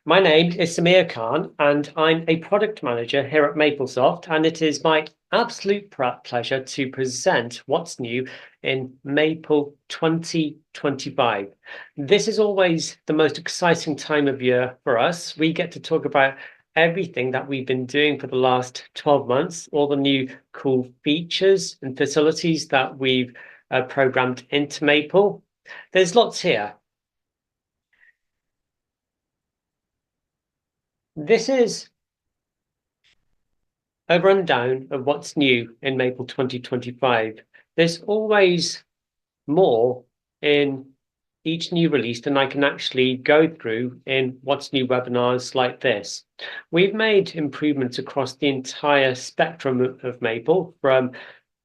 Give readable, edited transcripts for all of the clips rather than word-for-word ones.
My name is Samir Khan, and I'm a product manager here at Maplesoft, and it is my absolute pleasure to present what's new in Maple 2025. This is always the most exciting time of year for us. We get to talk about everything that we've been doing for the last 12 months, all the new cool features and facilities that we've programmed into Maple. There's lots here. This is a rundown of what's new in Maple 2025. There's always more in each new release than I can actually go through in what's new webinars like this. We've made improvements across the entire spectrum of Maple, from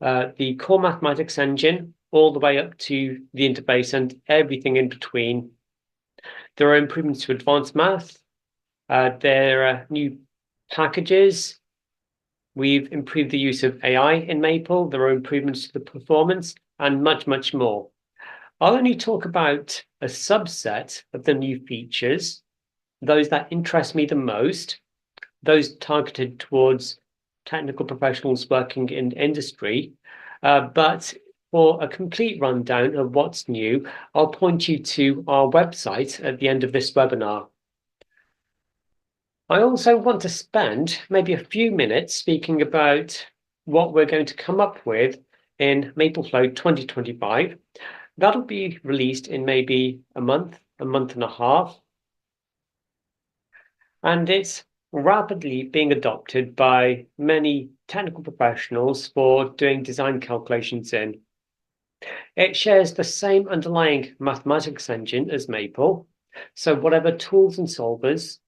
the core mathematics engine all the way up to the interface and everything in between. There are improvements to advanced math. There are new packages. We've improved the use of AI in Maple. There are improvements to the performance and much, much more. I'll only talk about a subset of the new features, those that interest me the most, those targeted towards technical professionals working in industry. But for a complete rundown of what's new, I'll point you to our website at the end of this webinar. I also want to spend maybe a few minutes speaking about what we're going to come up with in MapleFlow 2025. That'll be released in maybe a month and a half. And it's rapidly being adopted by many technical professionals for doing design calculations in. It shares the same underlying mathematics engine as Maple. So whatever tools and solvers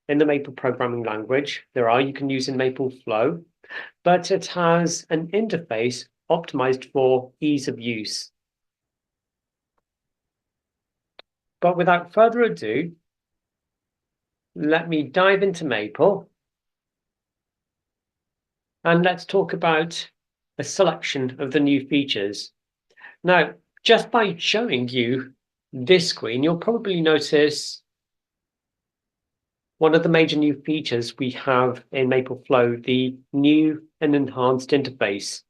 in the Maple programming language there are, you can use in MapleFlow, but it has an interface optimized for ease of use. But without further ado, let me dive into Maple and let's talk about a selection of the new features. Now, just by showing you this screen, you'll probably notice one of the major new features we have in MapleFlow, the new and enhanced interface.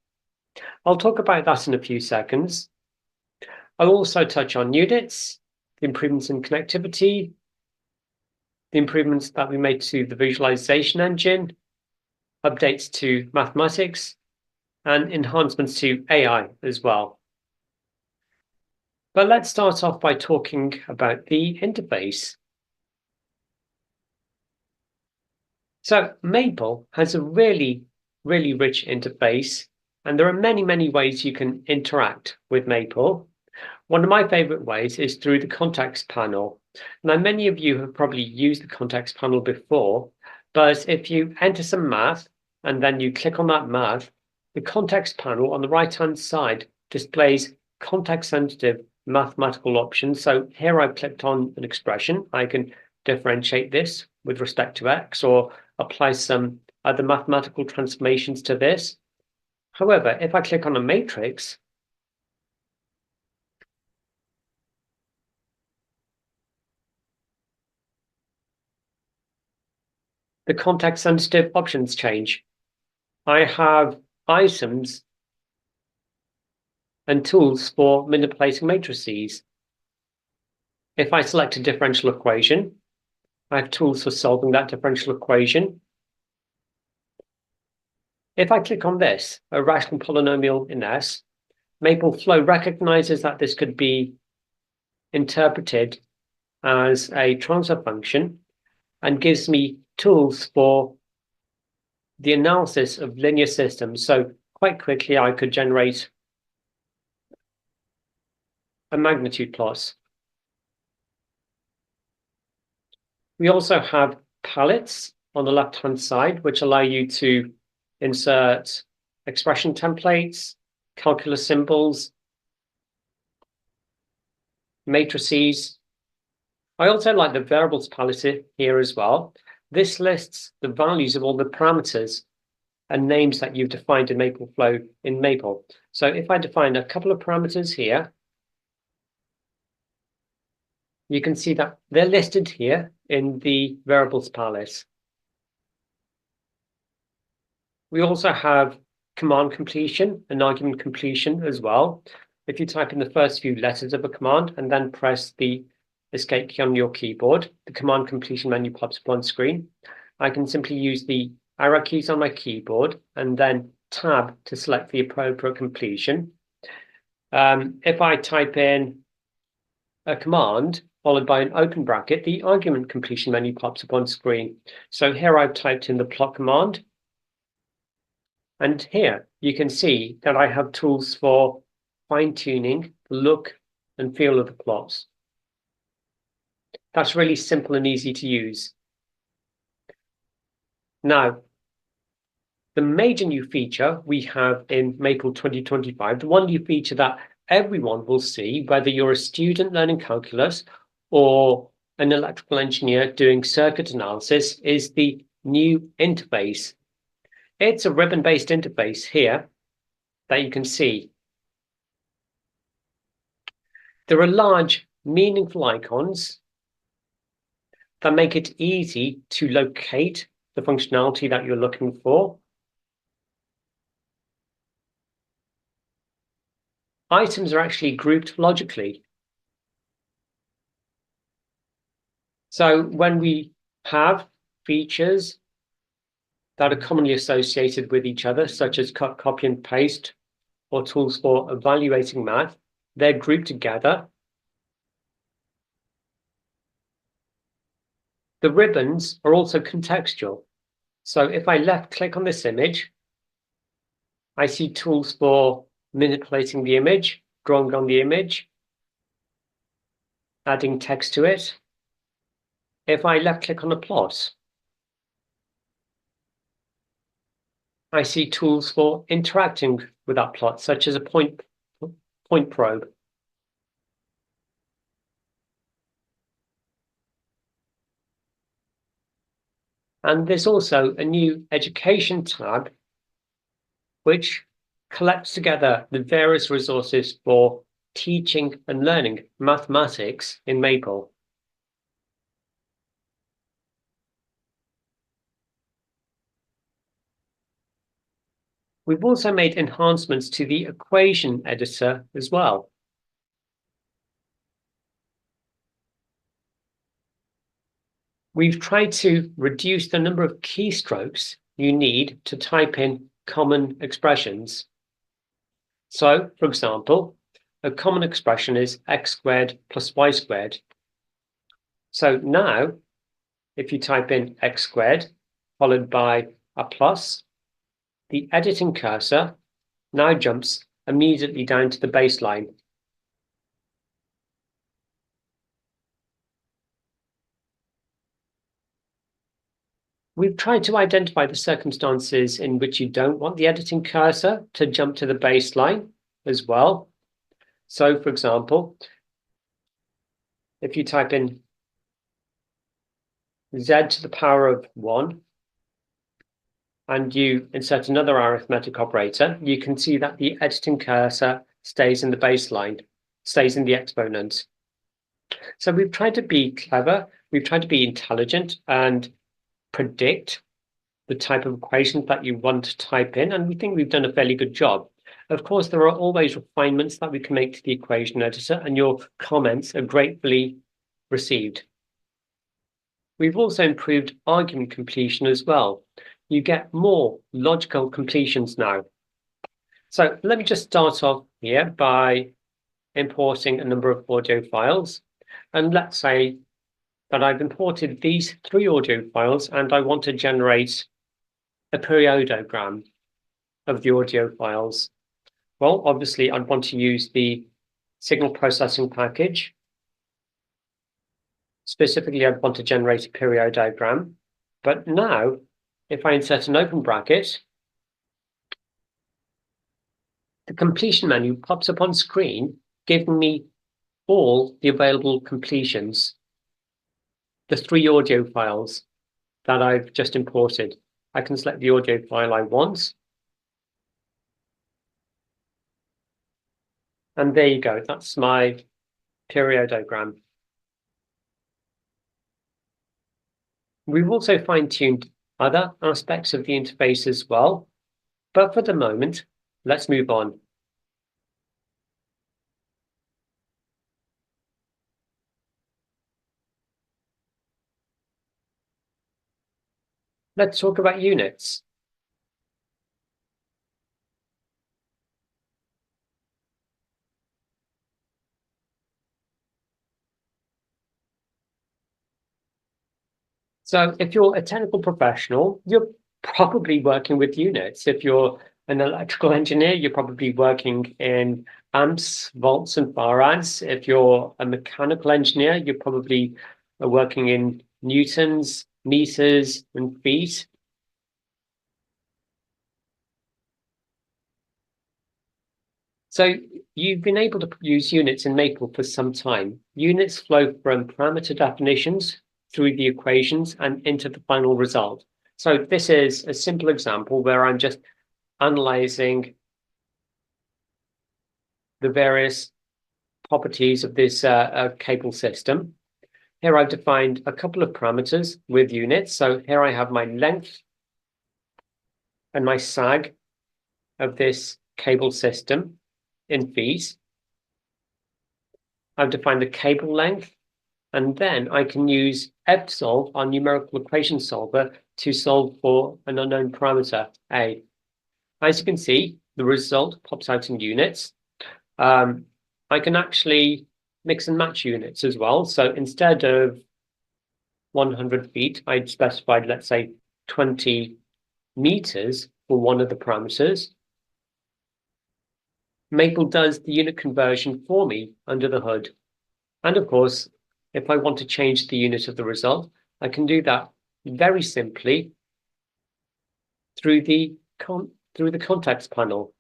I'll talk about that in a few seconds. I'll also touch on units, the improvements in connectivity, the improvements that we made to the visualization engine, updates to mathematics, and enhancements to AI as well. But let's start off by talking about the interface. So Maple has a really, really rich interface, and there are many, many ways you can interact with Maple. One of my favorite ways is through the context panel. Now, many of you have probably used the context panel before, but if you enter some math and then you click on that math, the context panel on the right-hand side displays context-sensitive mathematical options. So here I've clicked on an expression. I can differentiate this with respect to x or apply some other mathematical transformations to this. However, if I click on a matrix, the context-sensitive options change. I have items and tools for manipulating matrices. If I select a differential equation, I have tools for solving that differential equation. If I click on this, a rational polynomial in S, MapleFlow recognizes that this could be interpreted as a transfer function and gives me tools for the analysis of linear systems. So quite quickly, I could generate a magnitude plot. We also have palettes on the left-hand side, which allow you to insert expression templates, calculus symbols, matrices. I also like the variables palette here as well. This lists the values of all the parameters and names that you've defined in MapleFlow in Maple. So if I define a couple of parameters here, you can see that they're listed here in the variables palette. We also have command completion and argument completion as well. If you type in the first few letters of a command and then press the escape key on your keyboard, the command completion menu pops up on screen. I can simply use the arrow keys on my keyboard and then tab to select the appropriate completion. If I type in a command followed by an open bracket, the argument completion menu pops up on screen. So here I've typed in the plot command. And here you can see that I have tools for fine-tuning the look and feel of the plots. That's really simple and easy to use. Now, the major new feature we have in Maple 2025, the one new feature that everyone will see, whether you're a student learning calculus or an electrical engineer doing circuit analysis, is the new interface. It's a ribbon-based interface here that you can see. There are large, meaningful icons that make it easy to locate the functionality that you're looking for. Items are actually grouped logically. So when we have features that are commonly associated with each other, such as cut, copy, and paste, or tools for evaluating math, they're grouped together. The ribbons are also contextual. So if I left click on this image, I see tools for manipulating the image, drawing on the image, adding text to it. If I left click on a plot, I see tools for interacting with that plot, such as a point probe. And there's also a new education tab, which collects together the various resources for teaching and learning mathematics in Maple. We've also made enhancements to the equation editor as well. We've tried to reduce the number of keystrokes you need to type in common expressions. So, for example, a common expression is x squared plus y squared. So now, if you type in x squared followed by a plus, the editing cursor now jumps immediately down to the baseline. We've tried to identify the circumstances in which you don't want the editing cursor to jump to the baseline as well. So, for example, if you type in z to the power of 1 and you insert another arithmetic operator, you can see that the editing cursor stays in the baseline, stays in the exponent. So we've tried to be clever, we've tried to be intelligent and predict the type of equations that you want to type in, and we think we've done a fairly good job. Of course, there are always refinements that we can make to the equation editor, and your comments are gratefully received. We've also improved argument completion as well. You get more logical completions now. So let me just start off here by importing a number of audio files. And let's say that I've imported these 3 audio files and I want to generate a periodogram of the audio files. Well, obviously I'd want to use the signal processing package. Specifically, I'd want to generate a periodogram. But now, if I insert an open bracket, the completion menu pops up on screen, giving me all the available completions, the 3 audio files that I've just imported. I can select the audio file I want. And there you go, that's my periodogram. We've also fine-tuned other aspects of the interface as well, but for the moment, let's move on. Let's talk about units. So if you're a technical professional, you're probably working with units. If you're an electrical engineer, you're probably working in amps, volts, and farads. If you're a mechanical engineer, you're probably working in newtons, meters, and feet. So you've been able to use units in Maple for some time. Units flow from parameter definitions through the equations and into the final result. So this is a simple example where I'm just analyzing the various properties of this cable system. Here I've defined a couple of parameters with units. So here I have my length and my sag of this cable system in feet. I've defined the cable length, and then I can use fsolve, our numerical equation solver, to solve for an unknown parameter, A. As you can see, the result pops out in units. I can actually mix and match units as well. So instead of 100 feet, I'd specified, let's say, 20 meters for one of the parameters. Maple does the unit conversion for me under the hood. And of course, if I want to change the unit of the result, I can do that very simply through the context panel.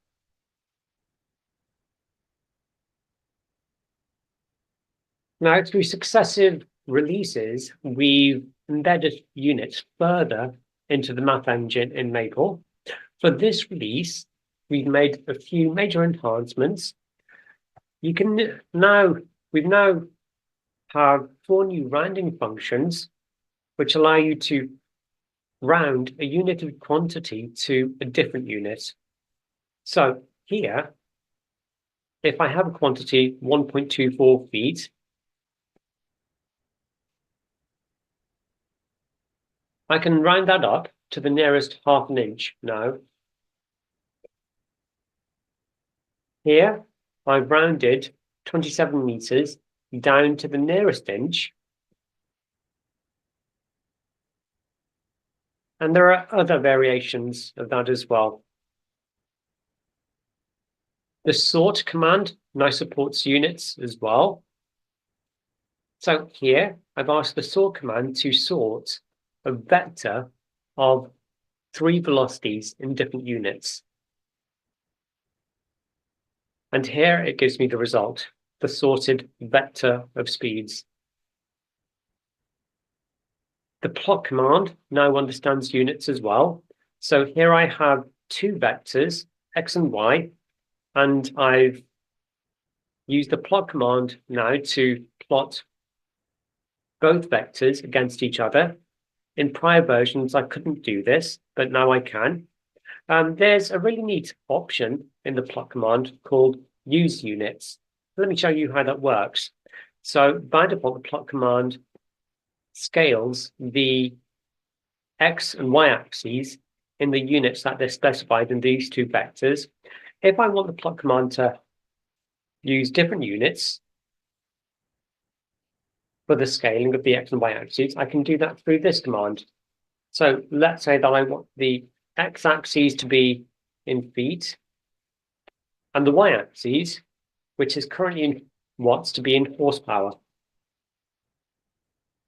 Now, through successive releases, we've embedded units further into the math engine in Maple. For this release, we've made a few major enhancements. We've now have 4 new rounding functions, which allow you to round a unit of quantity to a different unit. So here, if I have a quantity 1.24 feet, I can round that up to the nearest half an inch now. Here, I've rounded 27 meters down to the nearest inch. And there are other variations of that as well. The sort command now supports units as well. So here, I've asked the sort command to sort a vector of 3 velocities in different units. And here it gives me the result, the sorted vector of speeds. The plot command now understands units as well. So here I have 2 vectors, x and y, and I've used the plot command now to plot both vectors against each other. In prior versions, I couldn't do this, but now I can. There's a really neat option in the plot command called use units. Let me show you how that works. So by default, the plot command scales the x and y axes in the units that they're specified in these 2 vectors. If I want the plot command to use different units for the scaling of the x and y axes, I can do that through this command. So let's say that I want the x-axis to be in feet and the y-axis, which is currently in watts, to be in horsepower.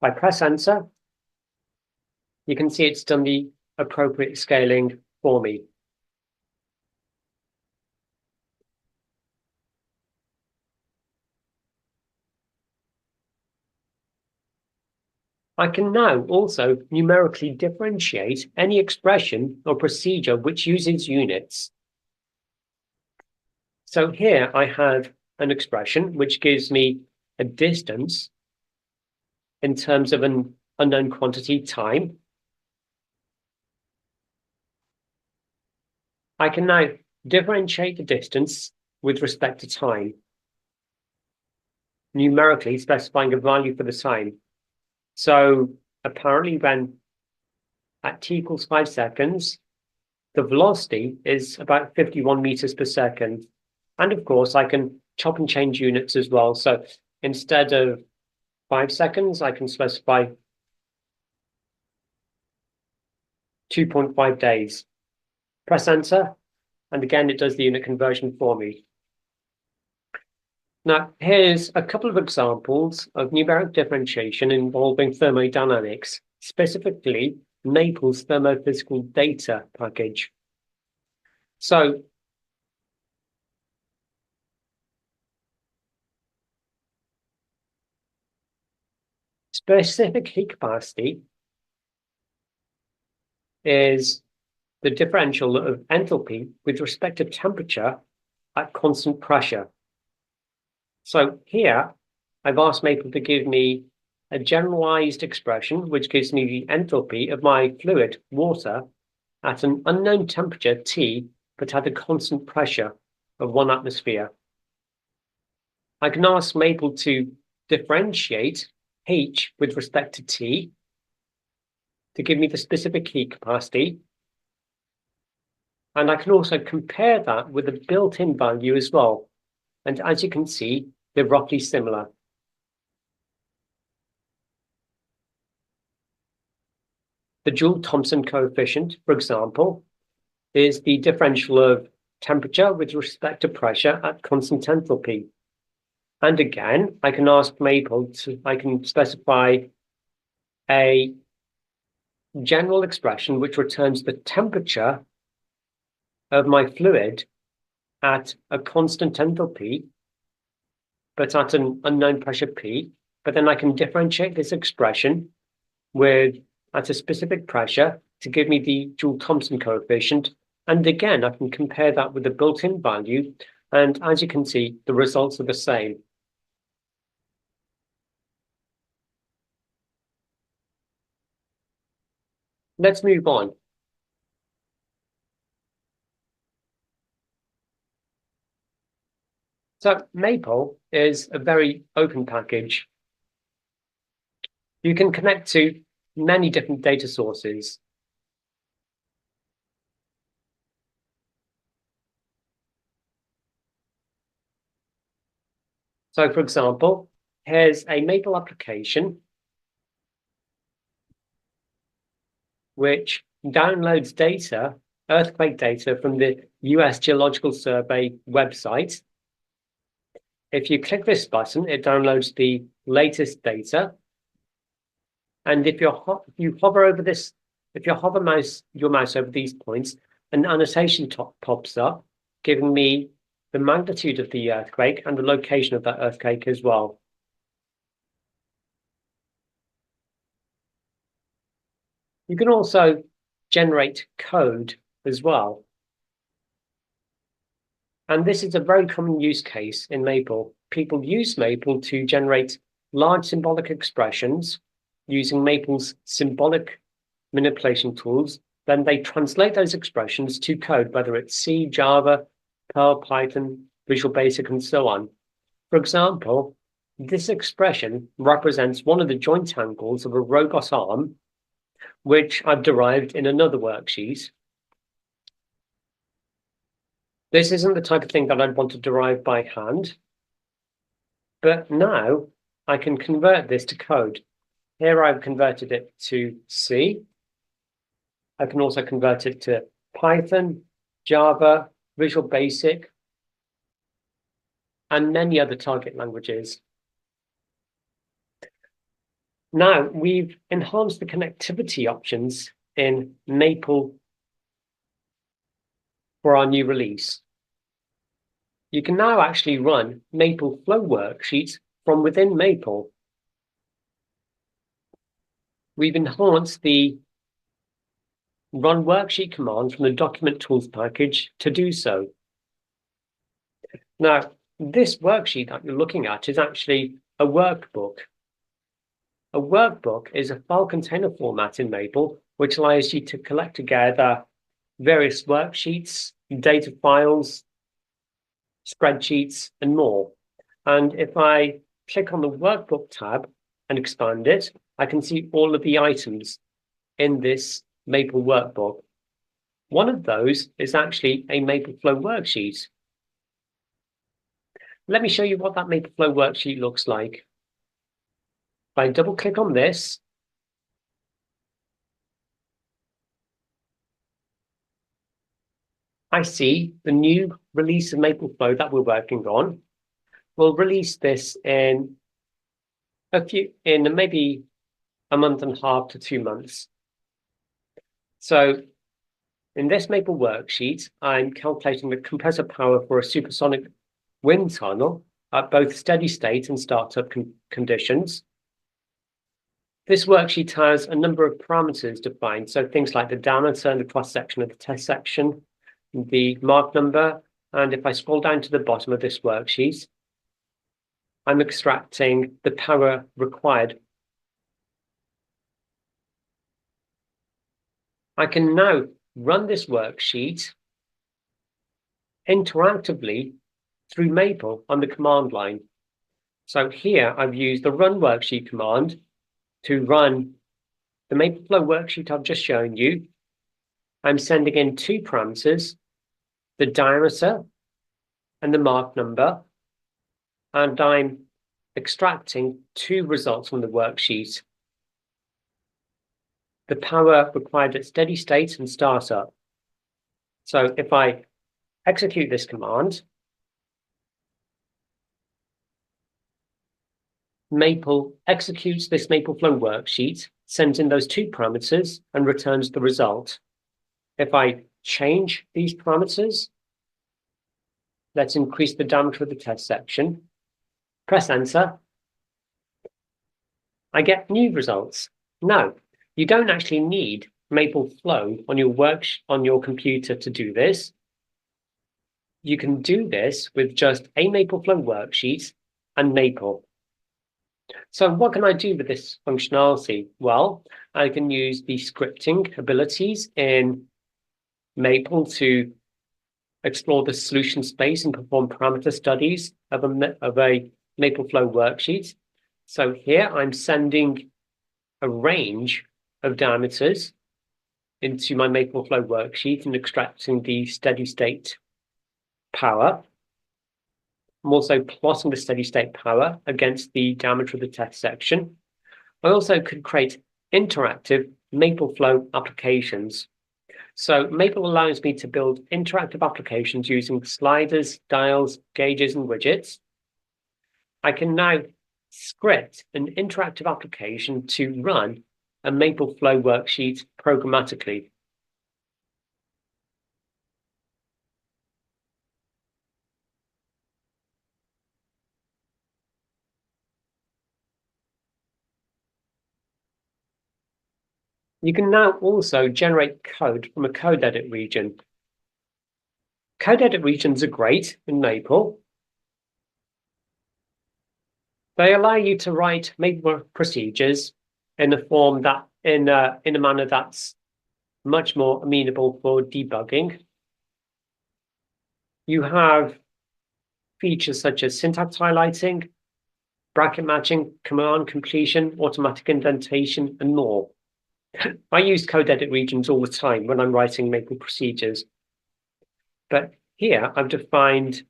If I press enter, you can see it's done the appropriate scaling for me. I can now also numerically differentiate any expression or procedure which uses units. So here I have an expression which gives me a distance in terms of an unknown quantity time, I can now differentiate the distance with respect to time, numerically specifying a value for the time. So apparently when at t equals 5 seconds, the velocity is about 51 meters per second. And of course, I can chop and change units as well. So instead of 5 seconds, I can specify 2.5 days. Press enter, and again, it does the unit conversion for me. Now, here's a couple of examples of numeric differentiation involving thermodynamics, specifically Maple's thermophysical data package. So specific heat capacity is the differential of enthalpy with respect to temperature at constant pressure. So here, I've asked Maple to give me a generalized expression, which gives me the enthalpy of my fluid, water, at an unknown temperature, T, but at a constant pressure of 1 atmosphere. I can ask Maple to differentiate H with respect to T to give me the specific heat capacity. And I can also compare that with a built-in value as well. And as you can see, they're roughly similar. The Joule-Thomson coefficient, for example, is the differential of temperature with respect to pressure at constant enthalpy. And again, I can ask Maple I can specify a general expression which returns the temperature of my fluid at a constant enthalpy, but at an unknown pressure P. But then I can differentiate this expression with at a specific pressure to give me the Joule-Thomson coefficient. And again, I can compare that with the built-in value. And as you can see, the results are the same. Let's move on. So Maple is a very open package. You can connect to many different data sources. So for example, here's a Maple application which downloads data, earthquake data from the US Geological Survey website. If you click this button, it downloads the latest data. And if you hover over this, if you hover your mouse over these points, an annotation pops up, giving me the magnitude of the earthquake and the location of that earthquake as well. You can also generate code as well. And this is a very common use case in Maple. People use Maple to generate large symbolic expressions using Maple's symbolic manipulation tools. Then they translate those expressions to code, whether it's C, Java, Perl, Python, Visual Basic, and so on. For example, this expression represents one of the joint angles of a robot arm, which I've derived in another worksheet. This isn't the type of thing that I'd want to derive by hand, but now I can convert this to code. Here I've converted it to C. I can also convert it to Python, Java, Visual Basic, and many other target languages. Now we've enhanced the connectivity options in Maple for our new release. You can now actually run Maple Flow worksheets from within Maple. We've enhanced the run worksheet command from the document tools package to do so. Now, this worksheet that you're looking at is actually a workbook. A workbook is a file container format in Maple, which allows you to collect together various worksheets, data files, spreadsheets, and more. And if I click on the Workbook tab and expand it, I can see all of the items in this Maple workbook. One of those is actually a Mapleflow worksheet. Let me show you what that Mapleflow worksheet looks like. If I double click on this, I see the new release of Mapleflow that we're working on. We'll release this in maybe a month and a half to 2 months. So in this Maple worksheet, I'm calculating the compressor power for a supersonic wind tunnel at both steady state and startup conditions. This worksheet has a number of parameters defined, so things like the diameter and the cross-section of the test section, the mark number, and if I scroll down to the bottom of this worksheet, I'm extracting the power required. I can now run this worksheet interactively through Maple on the command line. So here I've used the run worksheet command to run the Mapleflow worksheet I've just shown you. I'm sending in two parameters, the diameter and the mark number, and I'm extracting two results from the worksheet. The power required at steady state and startup. So if I execute this command, Maple executes this Mapleflow worksheet, sends in those two parameters, and returns the result. If I change these parameters, let's increase the diameter of the test section, press enter, I get new results. Now, you don't actually need Mapleflow on your computer to do this. You can do this with just a Mapleflow worksheet and Maple. So what can I do with this functionality? Well, I can use the scripting abilities in Maple to explore the solution space and perform parameter studies of a Mapleflow worksheet. So here I'm sending a range of diameters into my Mapleflow worksheet and extracting the steady state power. I'm also plotting the steady state power against the diameter of the test section. I also could create interactive Mapleflow applications. So Maple allows me to build interactive applications using sliders, dials, gauges, and widgets. I can now script an interactive application to run a Mapleflow worksheet programmatically. You can now also generate code from a code edit region. Code edit regions are great in Maple. They allow you to write Maple procedures in a form that in a manner that's much more amenable for debugging. You have features such as syntax highlighting, bracket matching, command completion, automatic indentation, and more. I use code edit regions all the time when I'm writing Maple procedures. But here I've defined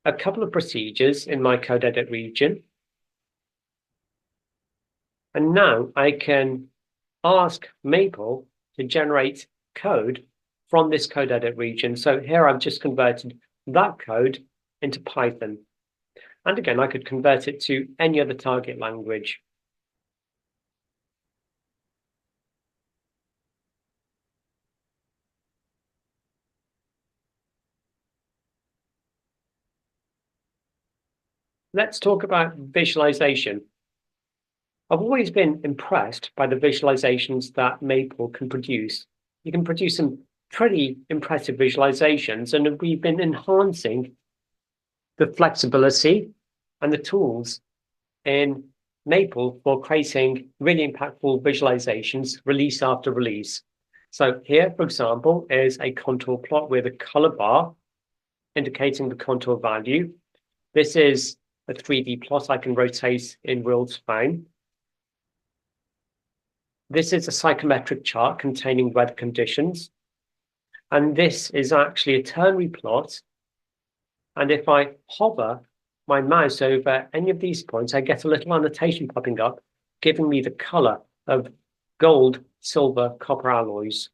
a couple of procedures in my code edit region. And now I can ask Maple to generate code from this code edit region. So here I've just converted that code into Python. And again, I could convert it to any other target language. Let's talk about visualization. I've always been impressed by the visualizations that Maple can produce. You can produce some pretty impressive visualizations, and we've been enhancing the flexibility and the tools in Maple for creating really impactful visualizations release after release. So here, for example, is a contour plot with a color bar indicating the contour value. This is a 3D plot I can rotate in real time. This is a psychometric chart containing weather conditions. And this is actually a ternary plot. And if I hover my mouse over any of these points, I get a little annotation popping up, giving me the color of gold, silver, copper alloys.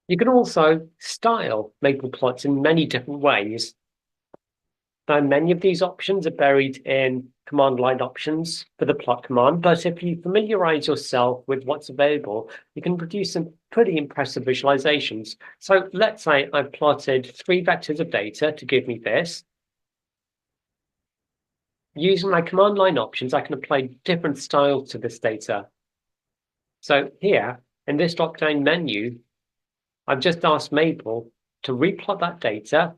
You can also style maple plots in many different ways. Now, many of these options are buried in command line options for the plot command, but if you familiarize yourself with what's available, you can produce some pretty impressive visualizations. So let's say I've plotted 3 vectors of data to give me this. Using my command line options, I can apply different styles to this data. So here, in this drop-down menu, I've just asked Maple to replot that data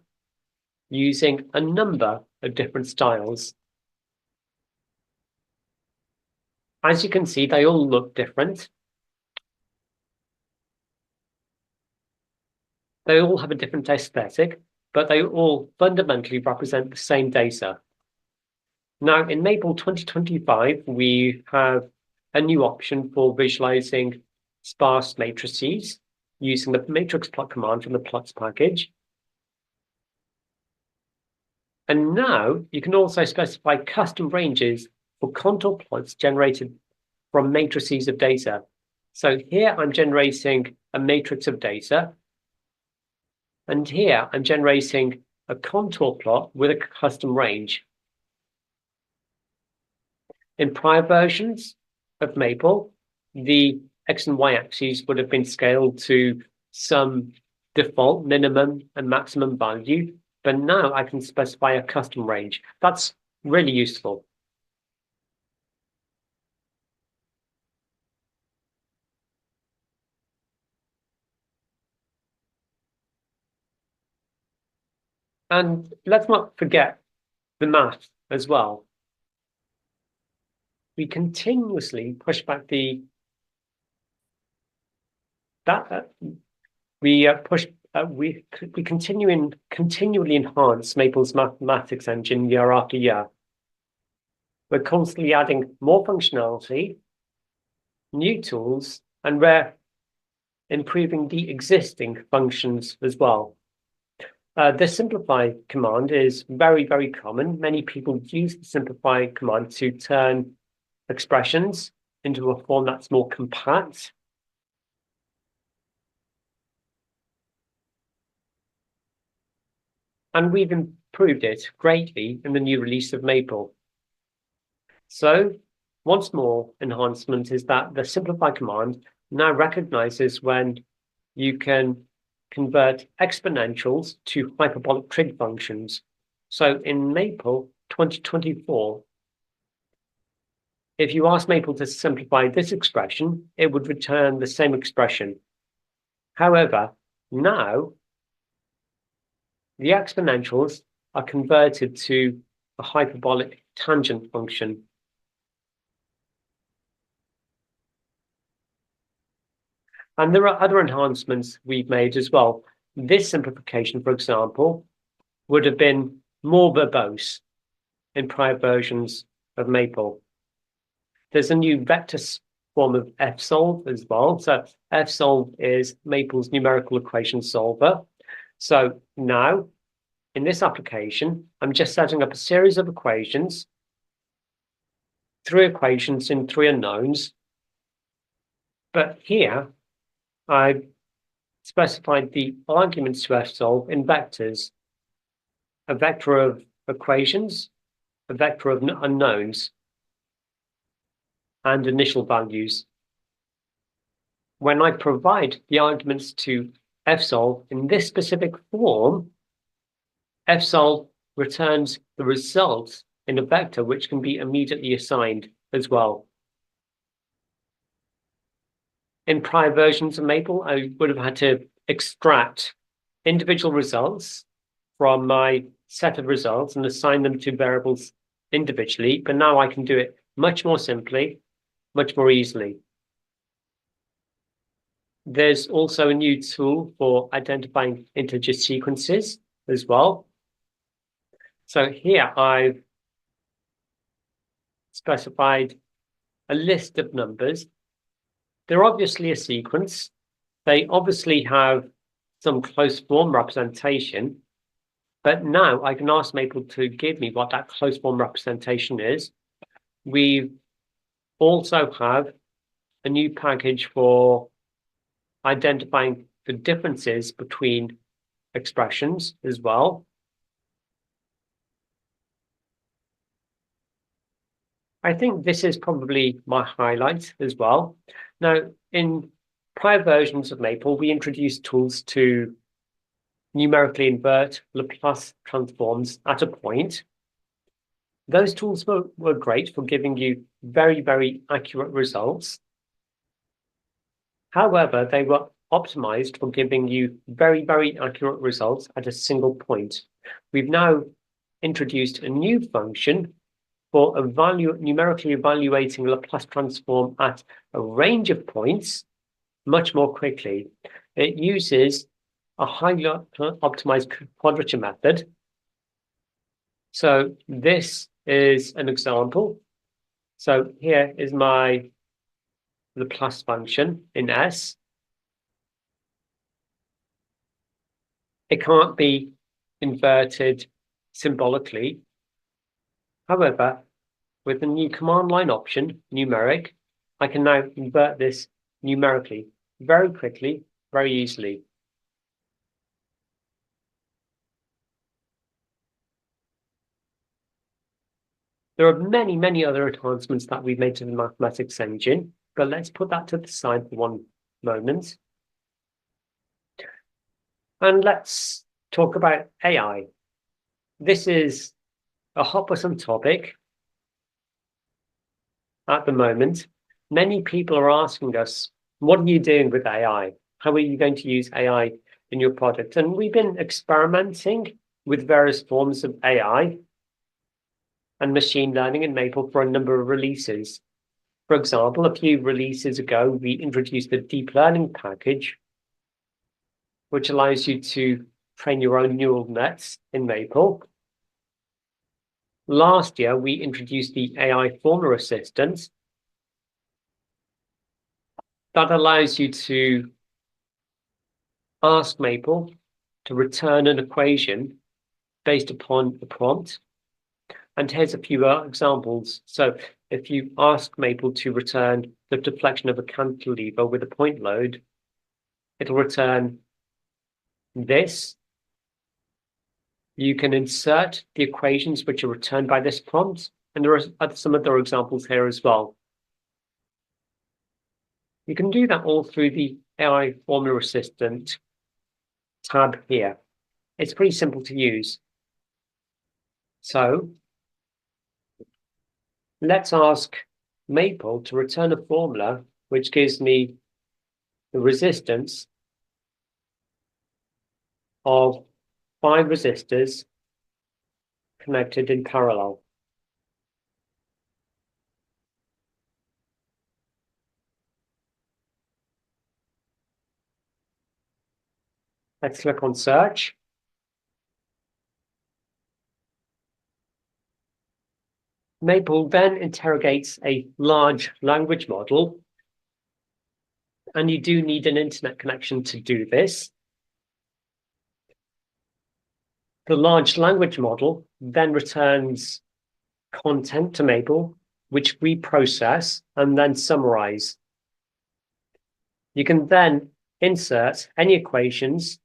using a number of different styles. As you can see, they all look different. They all have a different aesthetic, but they all fundamentally represent the same data. Now, in Maple 2025, we have a new option for visualizing sparse matrices using the matrix plot command from the plots package. And now you can also specify custom ranges for contour plots generated from matrices of data. So here I'm generating a matrix of data. And here I'm generating a contour plot with a custom range. In prior versions of Maple, the X and Y axes would have been scaled to some default minimum and maximum value. But now I can specify a custom range. That's really useful. And let's not forget the math as well. We continuously push back we continually enhance Maple's mathematics engine year after year. We're constantly adding more functionality, new tools, and we're improving the existing functions as well. The simplify command is very, very common. Many people use the simplify command to turn expressions into a form that's more compact. And we've improved it greatly in the new release of Maple. So once more, enhancement is that the simplify command now recognizes when you can convert exponentials to hyperbolic trig functions. So in Maple 2024, if you ask Maple to simplify this expression, it would return the same expression. However, now the exponentials are converted to a hyperbolic tangent function. And there are other enhancements we've made as well. This simplification, for example, would have been more verbose in prior versions of Maple. There's a new vector form of fsolve as well. So fsolve is Maple's numerical equation solver. So now, in this application, I'm just setting up a series of equations, 3 equations in 3 unknowns. But here, I've specified the arguments to fsolve in vectors, a vector of equations, a vector of unknowns, and initial values. When I provide the arguments to fsolve in this specific form, fsolve returns the result in a vector which can be immediately assigned as well. In prior versions of Maple, I would have had to extract individual results from my set of results and assign them to variables individually, but now I can do it much more simply, much more easily. There's also a new tool for identifying integer sequences as well. So here I've specified a list of numbers. They're obviously a sequence. They obviously have some close form representation, but now I can ask Maple to give me what that close form representation is. We also have a new package for identifying the differences between expressions as well. I think this is probably my highlight as well. Now, in prior versions of Maple, we introduced tools to numerically invert Laplace transforms at a point. Those tools were great for giving you very, very accurate results. However, they were optimized for giving you very, very accurate results at a single point. We've now introduced a new function for numerically evaluating Laplace transform at a range of points much more quickly. It uses a highly optimized quadrature method. So this is an example. So here is my Laplace function in S. It can't be inverted symbolically. However, with the new command line option, numeric, I can now invert this numerically very quickly, very easily. There are many, many other enhancements that we've made to the mathematics engine, but let's put that to the side for one moment. And let's talk about AI. This is a hot button topic at the moment. Many people are asking us, what are you doing with AI? How are you going to use AI in your project? And we've been experimenting with various forms of AI and machine learning in Maple for a number of releases. For example, a few releases ago, we introduced the deep learning package, which allows you to train your own neural nets in Maple. Last year, we introduced the AI formula assistant that allows you to ask Maple to return an equation based upon a prompt. And here's a few examples. So if you ask Maple to return the deflection of a cantilever with a point load, it'll return this. You can insert the equations which are returned by this prompt, and there are some other examples here as well. You can do that all through the AI Formula Assistant tab here. It's pretty simple to use. So let's ask Maple to return a formula which gives me the resistance of 5 resistors connected in parallel. Let's click on search. Maple then interrogates a large language model, and you do need an internet connection to do this. The large language model then returns content to Maple, which we process and then summarize. You can then insert any equations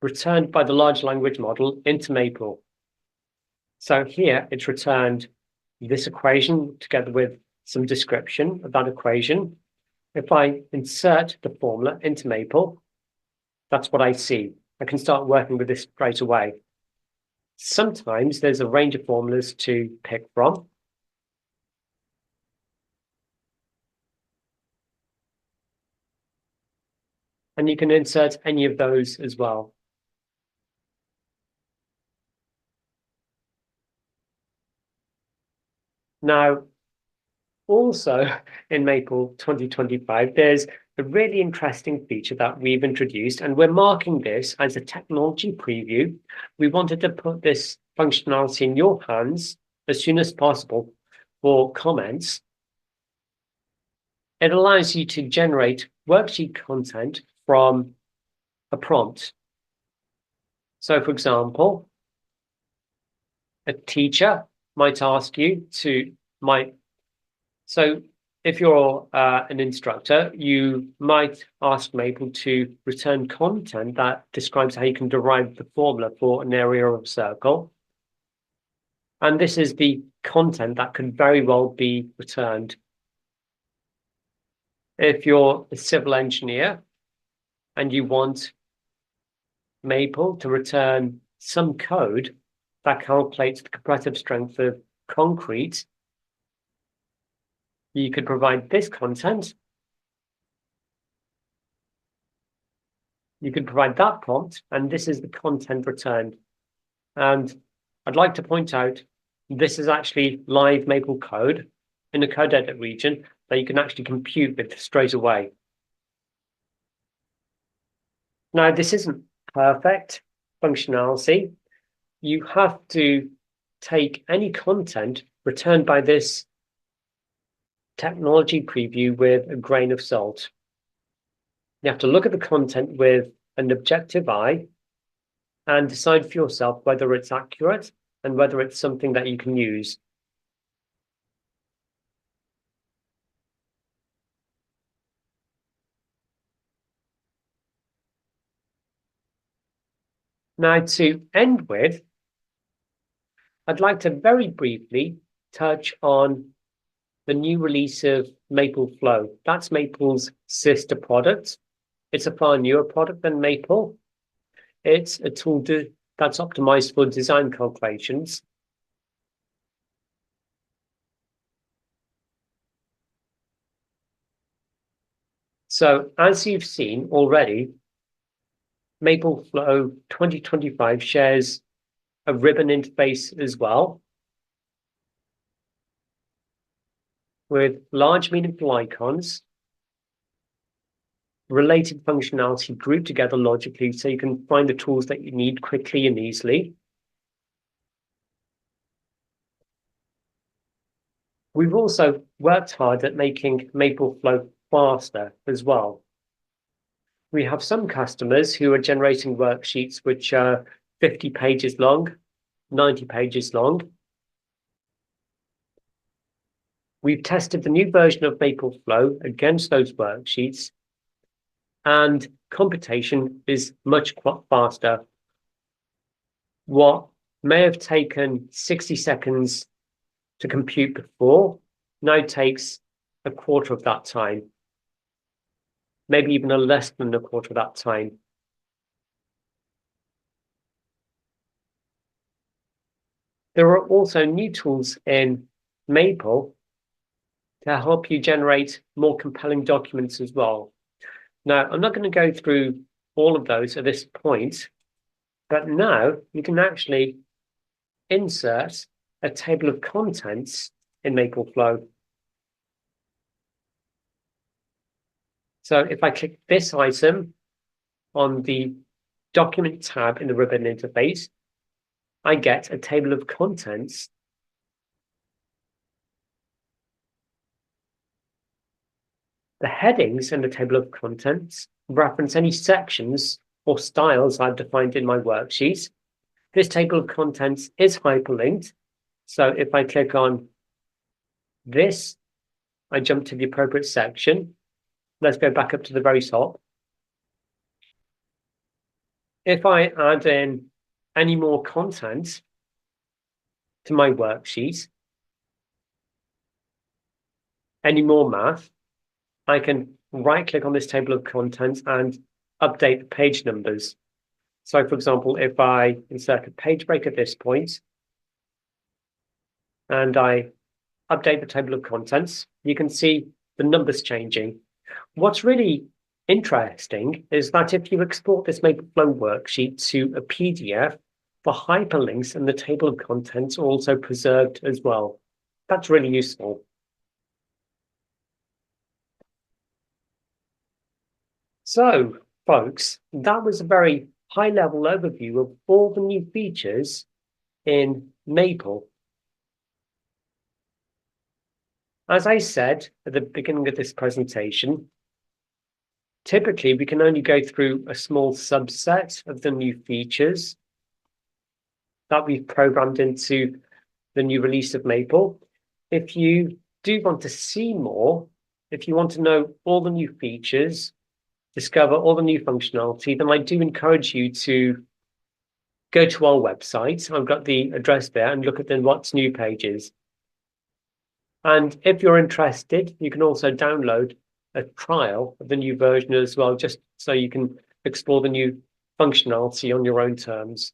returned by the large language model into Maple. So here it's returned this equation together with some description of that equation. If I insert the formula into Maple, that's what I see. I can start working with this straight away. Sometimes there's a range of formulas to pick from. And you can insert any of those as well. Now, also in Maple 2025, there's a really interesting feature that we've introduced, and we're marking this as a technology preview. We wanted to put this functionality in your hands as soon as possible for comments. It allows you to generate worksheet content from a prompt. So, for example, a teacher might ask you to so if you're an instructor, you might ask Maple to return content that describes how you can derive the formula for an area of a circle. And this is the content that could very well be returned. If you're a civil engineer and you want Maple to return some code that calculates the compressive strength of concrete, you could provide this content. You could provide that prompt, and this is the content returned. And I'd like to point out, this is actually live Maple code in the code edit region that you can actually compute with straight away. Now, this isn't perfect functionality. You have to take any content returned by this technology preview with a grain of salt. You have to look at the content with an objective eye and decide for yourself whether it's accurate and whether it's something that you can use. Now, to end with, I'd like to very briefly touch on the new release of Maple Flow. That's Maple's sister product. It's a far newer product than Maple. It's a tool that's optimized for design calculations. So as you've seen already, Maple Flow 2025 shares a ribbon interface as well, with large meaningful icons, related functionality grouped together logically so you can find the tools that you need quickly and easily. We've also worked hard at making Maple Flow faster as well. We have some customers who are generating worksheets which are 50 pages long, 90 pages long. We've tested the new version of Maple Flow against those worksheets, and computation is much faster. What may have taken 60 seconds to compute before now takes a quarter of that time, maybe even less than a quarter of that time. There are also new tools in Maple to help you generate more compelling documents as well. Now, I'm not going to go through all of those at this point, but now you can actually insert a table of contents in Maple Flow. So if I click this item on the document tab in the ribbon interface, I get a table of contents. The headings in the table of contents reference any sections or styles I've defined in my worksheet. This table of contents is hyperlinked. So if I click on this, I jump to the appropriate section. Let's go back up to the very top. If I add in any more content to my worksheet, any more math, I can right-click on this table of contents and update the page numbers. So, for example, if I insert a page break at this point and I update the table of contents, you can see the numbers changing. What's really interesting is that if you export this Mapleflow worksheet to a PDF, the hyperlinks and the table of contents are also preserved as well. that's really useful. So, folks, that was a very high-level overview of all the new features in Maple. As I said at the beginning of this presentation, typically we can only go through a small subset of the new features that we've programmed into the new release of Maple. If you do want to see more, if you want to know all the new features, discover all the new functionality, then I do encourage you to go to our website. I've got the address there, and look at the What's New pages. And if you're interested, you can also download a trial of the new version as well, just so you can explore the new functionality on your own terms.